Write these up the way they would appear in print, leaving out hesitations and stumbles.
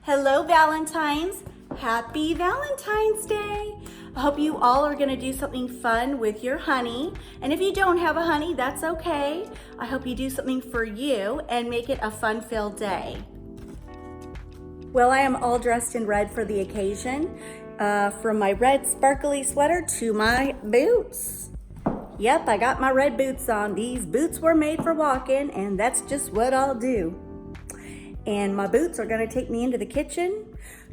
Hello, Valentines. Happy Valentine's Day. I hope you all are gonna do something fun with your honey. And if you don't have a honey, that's okay. I hope you do something for you and make it a fun-filled day. Well, I am all dressed in red for the occasion. From my red sparkly sweater to my boots. Yep, I got my red boots on. These boots were made for walking, and that's just what I'll do. And my boots are gonna take me into the kitchen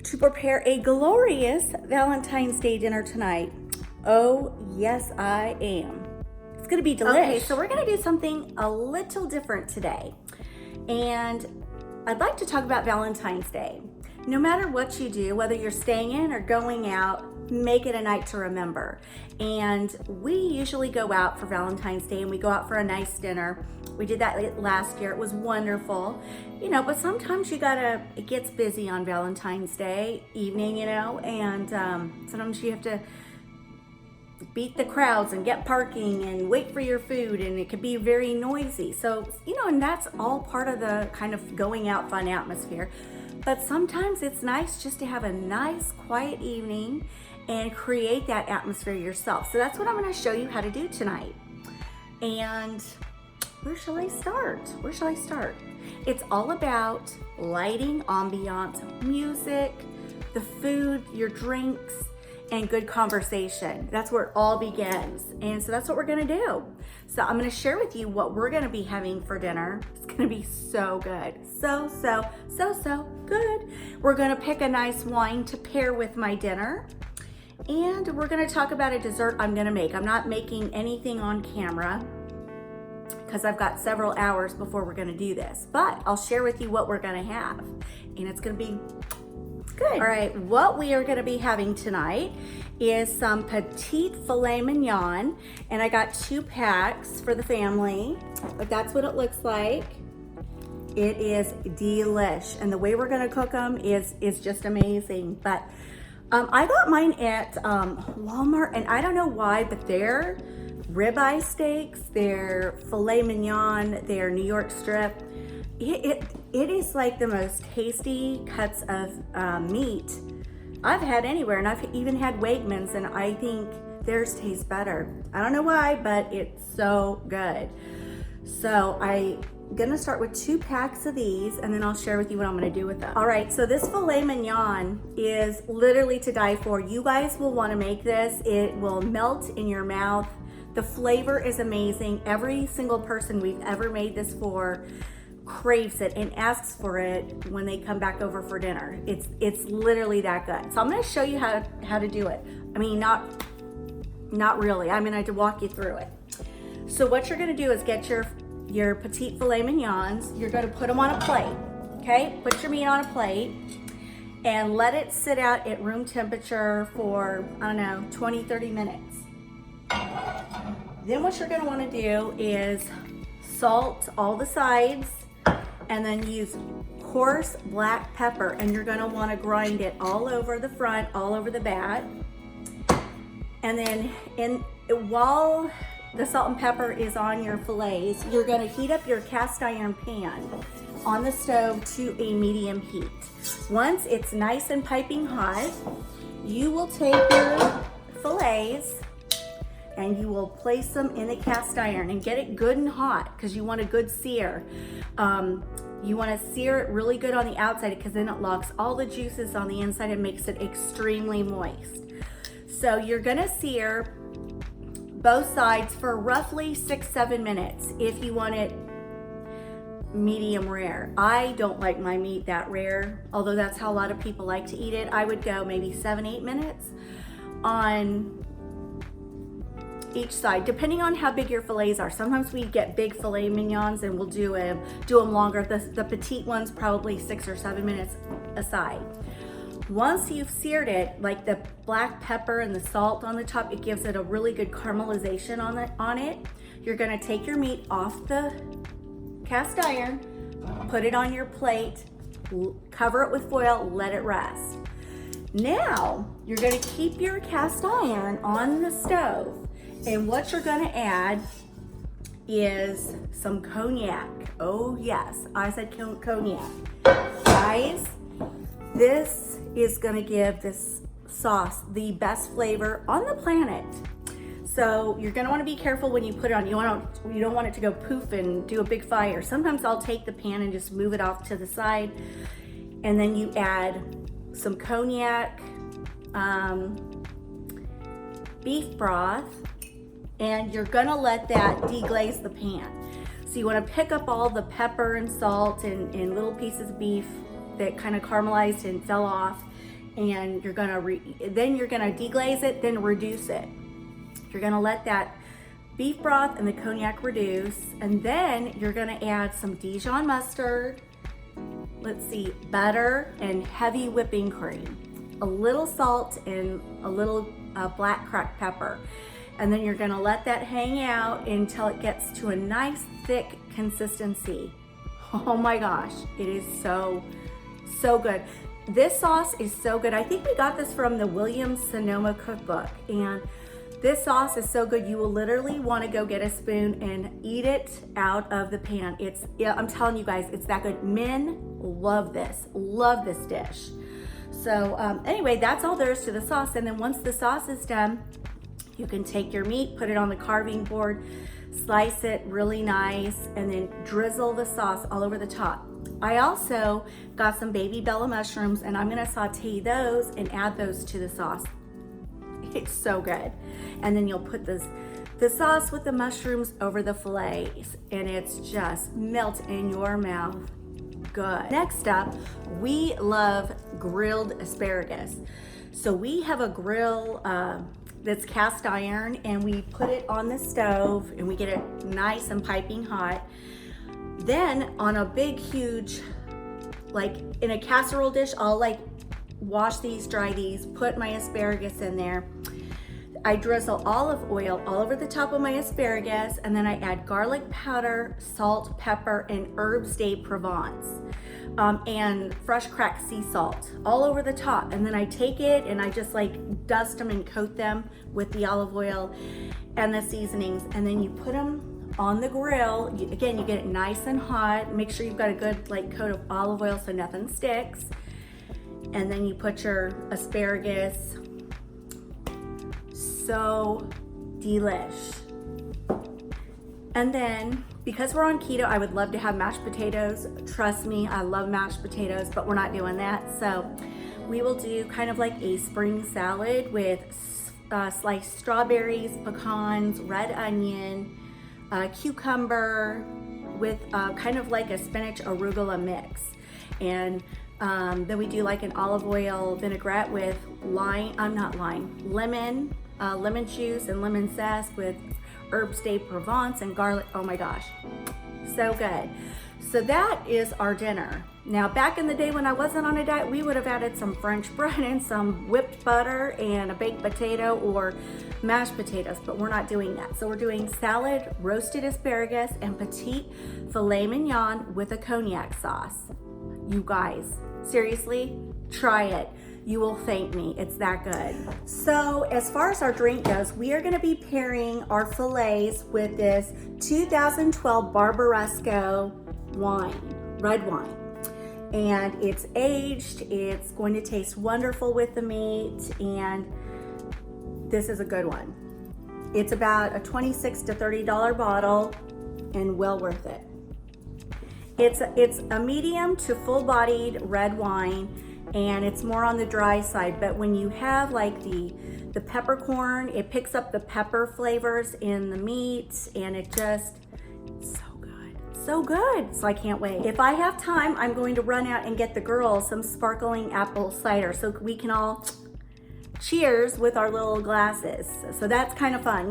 to prepare a glorious Valentine's Day dinner tonight. Oh, yes, I am. It's gonna be delicious. Okay, so we're gonna do something a little different today. And I'd like to talk about Valentine's Day. No matter what you do, whether you're staying in or going out, make it a night to remember. And we usually go out for Valentine's Day and we go out for a nice dinner. We did that last year. It was wonderful. You know, but sometimes it gets busy on Valentine's Day evening, you know, and sometimes you have to beat the crowds and get parking and wait for your food, and it could be very noisy. So, you know, and that's all part of the kind of going out fun atmosphere. But sometimes it's nice just to have a nice quiet evening and create that atmosphere yourself. So that's what I'm gonna show you how to do tonight. And where shall I start? It's all about lighting, ambiance, music, the food, your drinks, and good conversation. That's where it all begins. And so that's what we're gonna do. So I'm gonna share with you what we're gonna be having for dinner. It's gonna be so good. So good. We're gonna pick a nice wine to pair with my dinner. And we're gonna talk about a dessert I'm gonna make. I'm not making anything on camera because I've got several hours before we're gonna do this, but I'll share with you what we're gonna have. And it's gonna be good. All right, what we are gonna be having tonight is some petite filet mignon, and I got 2 packs for the family, but that's what it looks like. It is delish, and the way we're gonna cook them is just amazing. But I got mine at Walmart, and I don't know why, but their ribeye steaks, their filet mignon, their New York strip, it is like the most tasty cuts of meat I've had anywhere, and I've even had Wegmans, and I think theirs tastes better. I don't know why, but it's so good. So I'm gonna start with 2 packs of these, and then I'll share with you what I'm gonna do with them. All right, so this filet mignon is literally to die for. You guys will wanna make this. It will melt in your mouth. The flavor is amazing. Every single person we've ever made this for craves it and asks for it when they come back over for dinner. It's literally that good. So I'm gonna show you how to do it. I mean, not really. I'm gonna have to walk you through it. So what you're gonna do is get your petite filet mignons. You're gonna put them on a plate, okay? Put your meat on a plate and let it sit out at room temperature for, I don't know, 20, 30 minutes. Then what you're gonna wanna do is salt all the sides and then use coarse black pepper, and you're gonna wanna grind it all over the front, all over the back. And then while the salt and pepper is on your fillets, you're gonna heat up your cast iron pan on the stove to a medium heat. Once it's nice and piping hot, you will take your fillets and you will place them in the cast iron and get it good and hot because you want a good sear. You want to sear it really good on the outside because then it locks all the juices on the inside and makes it extremely moist. So you're gonna sear both sides for roughly 6-7 minutes if you want it medium rare. I don't like my meat that rare, although that's how a lot of people like to eat it. I would go maybe 7-8 minutes on each side, depending on how big your fillets are. Sometimes we get big filet mignons and we'll do them longer. The petite ones probably 6 or 7 minutes aside. Once you've seared it, like the black pepper and the salt on the top, it gives it a really good caramelization on it. You're gonna take your meat off the cast iron, put it on your plate, cover it with foil, let it rest. Now, you're gonna keep your cast iron on the stove, and what you're gonna add is some cognac. Oh yes, I said cognac. Guys, This is gonna give this sauce the best flavor on the planet. So you're gonna wanna be careful when you put it on. You don't want it to go poof and do a big fire. Sometimes I'll take the pan and just move it off to the side, and then you add some cognac, beef broth, and you're gonna let that deglaze the pan. So you wanna pick up all the pepper and salt and little pieces of beef that kind of caramelized and fell off, and then you're gonna deglaze it, then reduce it. You're gonna let that beef broth and the cognac reduce, and then you're gonna add some Dijon mustard, butter, and heavy whipping cream, a little salt, and a little black cracked pepper. And then you're gonna let that hang out until it gets to a nice thick consistency. Oh my gosh, it is so good. This sauce is so good. I think we got this from the Williams-Sonoma cookbook, and this sauce is so good. You will literally want to go get a spoon and eat it out of the pan. I'm telling you guys, it's that good. Men love this dish. So anyway, that's all there is to the sauce. And then once the sauce is done, you can take your meat, put it on the carving board, slice it really nice, and then drizzle the sauce all over the top. I also got some baby Bella mushrooms, and I'm gonna saute those and add those to the sauce. It's so good. And then you'll put the sauce with the mushrooms over the fillets, and it's just melt in your mouth. Good. Next up, we love grilled asparagus. So we have a grill that's cast iron, and we put it on the stove and we get it nice and piping hot. Then on a big, huge, in a casserole dish, I'll wash these, dry these, put my asparagus in there. I drizzle olive oil all over the top of my asparagus, and then I add garlic powder, salt, pepper, and herbes de Provence, and fresh cracked sea salt all over the top. And then I take it and I just dust them and coat them with the olive oil and the seasonings, and then you put them on the grill. Again, you get it nice and hot. Make sure you've got a good coat of olive oil so nothing sticks. And then you put your asparagus. So delish. And then, because we're on keto, I would love to have mashed potatoes. Trust me, I love mashed potatoes, but we're not doing that. So we will do kind of like a spring salad with sliced strawberries, pecans, red onion, cucumber, with kind of like a spinach arugula mix. And then we do an olive oil vinaigrette with lemon juice and lemon zest with herbes de Provence and garlic. Oh my gosh, so good. So that is our dinner. Now, back in the day when I wasn't on a diet, we would have added some French bread and some whipped butter and a baked potato or mashed potatoes, but we're not doing that. So we're doing salad, roasted asparagus, and petite filet mignon with a cognac sauce. You guys, seriously, try it. You will thank me, it's that good. So as far as our drink goes, we are gonna be pairing our fillets with this 2012 Barbaresco wine, red wine. And it's aged, it's going to taste wonderful with the meat, and this is a good one. It's about a $26 to $30 bottle and well worth it. It's a medium to full-bodied red wine, and it's more on the dry side, but when you have the peppercorn, it picks up the pepper flavors in the meat, and it just, so good. So I can't wait. If I have time, I'm going to run out and get the girls some sparkling apple cider so we can all cheers with our little glasses. So that's kind of fun,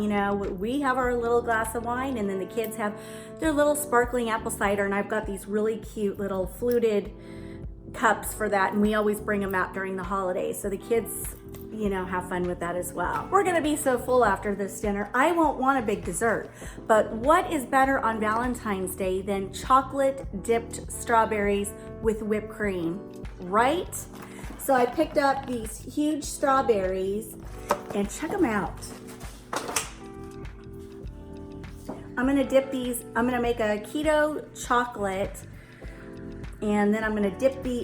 we have our little glass of wine, and then the kids have their little sparkling apple cider, and I've got these really cute little fluted cups for that, and we always bring them out during the holidays so the kids have fun with that as well. We're gonna be so full after this dinner, I won't want a big dessert, but what is better on Valentine's Day than chocolate dipped strawberries with whipped cream, right? So I picked up these huge strawberries, and check them out. I'm gonna dip these, I'm gonna make a keto chocolate And then I'm gonna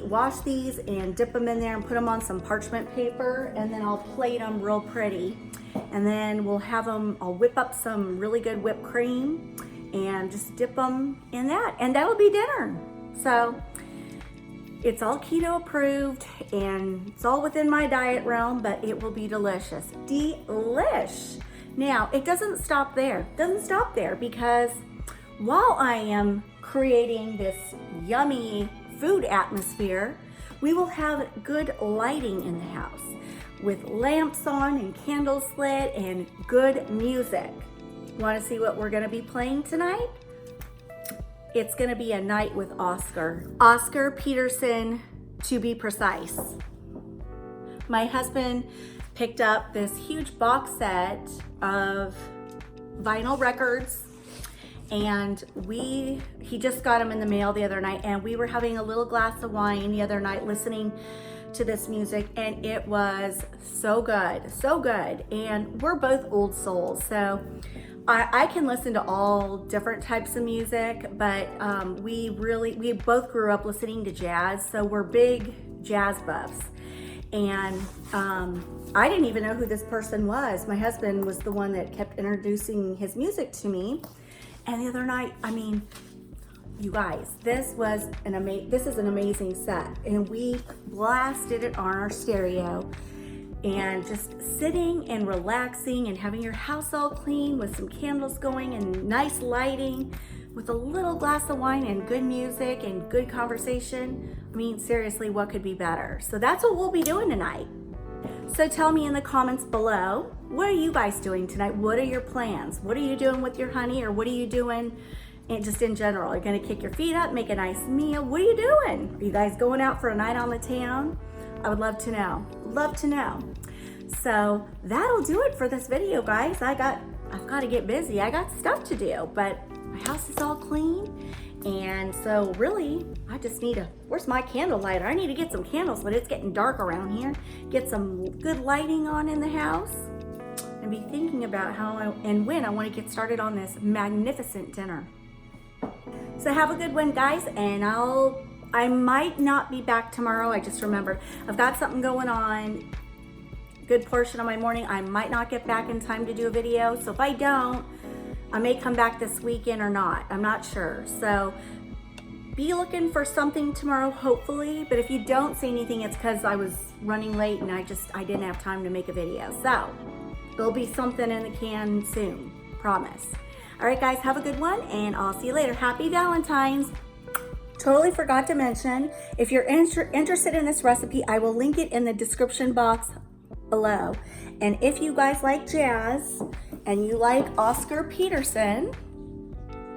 wash these and dip them in there and put them on some parchment paper, and then I'll plate them real pretty. And then we'll have them, I'll whip up some really good whipped cream and just dip them in that, and that'll be dinner. So it's all keto approved and it's all within my diet realm, but it will be delicious. Delish. Now, it doesn't stop there. Because while I am creating this yummy food atmosphere, we will have good lighting in the house with lamps on and candles lit and good music. Want to see what we're going to be playing tonight? It's going to be a night with Oscar Peterson, to be precise. My husband picked up this huge box set of vinyl records, and he just got them in the mail the other night, and we were having a little glass of wine the other night listening to this music, and it was so good, and we're both old souls, so I can listen to all different types of music, but we both grew up listening to jazz, so we're big jazz buffs. And I didn't even know who this person was. My husband was the one that kept introducing his music to me. And the other night, I mean, you guys, this is an amazing set, and we blasted it on our stereo. And just sitting and relaxing and having your house all clean with some candles going and nice lighting with a little glass of wine and good music and good conversation. I mean, seriously, what could be better? So that's what we'll be doing tonight. So tell me in the comments below, what are you guys doing tonight? What are your plans? What are you doing with your honey, or what are you doing just in general? Are you gonna kick your feet up, make a nice meal? What are you doing? Are you guys going out for a night on the town? I would love to know. So that'll do it for this video, guys. I've got to get busy. I got stuff to do, but my house is all clean. And so really, I just need where's my candle lighter? I need to get some candles, but it's getting dark around here. Get some good lighting on in the house and be thinking about how and when I want to get started on this magnificent dinner. So have a good one, guys, and I might not be back tomorrow. I just remembered I've got something going on. Good portion of my morning. I might not get back in time to do a video. So if I don't, I may come back this weekend or not. I'm not sure. So be looking for something tomorrow, hopefully. But if you don't see anything, it's because I was running late and I didn't have time to make a video. So there'll be something in the can soon. Promise. All right, guys, have a good one, and I'll see you later. Happy Valentine's. Totally forgot to mention, if you're interested in this recipe, I will link it in the description box below. And if you guys like jazz and you like Oscar Peterson,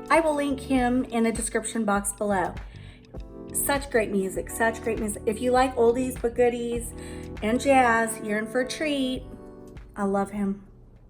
I will link him in the description box below. Such great music. If you like oldies but goodies and jazz, you're in for a treat. I love him.